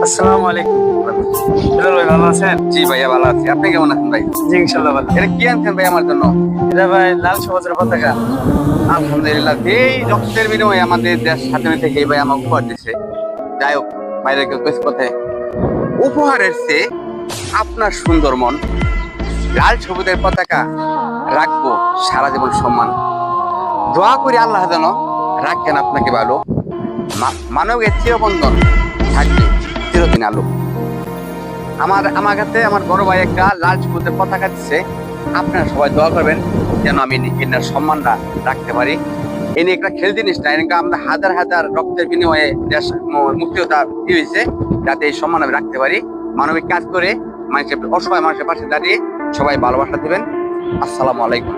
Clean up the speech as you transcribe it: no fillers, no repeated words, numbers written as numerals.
আসসালামু আলাইকুম। দুলাল ভাই ভালো আছেন? জি ভাইয়া ভালো আছি। আপনি কেমন আছেন ভাই? জি ইনশাল্লাহ ভালো। এটা কি আনছেন ভাই আমার জন্য? এটা ভাই লাল সবুজের পতাকা। আলহামদুলিল্লাহ, এই রক্তের বিনিময়ে আমাদের দেশ স্বাধীন থেকে এই ভাই আমাকে উপহার দিচ্ছে। যাই হোক, বাইরে কেউ কিছু কথায় উপহারের চেয়ে আপনার সুন্দর মন, লাল সবুজের পতাকা রাখবো সারা জীবন সম্মান। দোয়া করি আল্লাহ যেন রাখেন আপনাকে ভালো। মানবের চিরবন্ধন থাকবে চিরদিন আলো। আমার কাছে আমার বড় ভাই একটা লাল সবুজের পতাকা দিচ্ছে। আপনারা সবাই দোয়া করবেন যেন আমি এনার সম্মানটা রাখতে পারি। এনে একটা খেল জিনিস না, এনেকে আমরা হাজার হাজার রক্তের বিনিময়ে দেশ মুক্তিযোদ্ধা কি হয়েছে, যাতে এই সম্মান আমি রাখতে পারি। মানবিক কাজ করে মানুষের অসহায় মানুষের পাশে দাঁড়িয়ে সবাই ভালোবাসা দিবেন। আসসালামু আলাইকুম।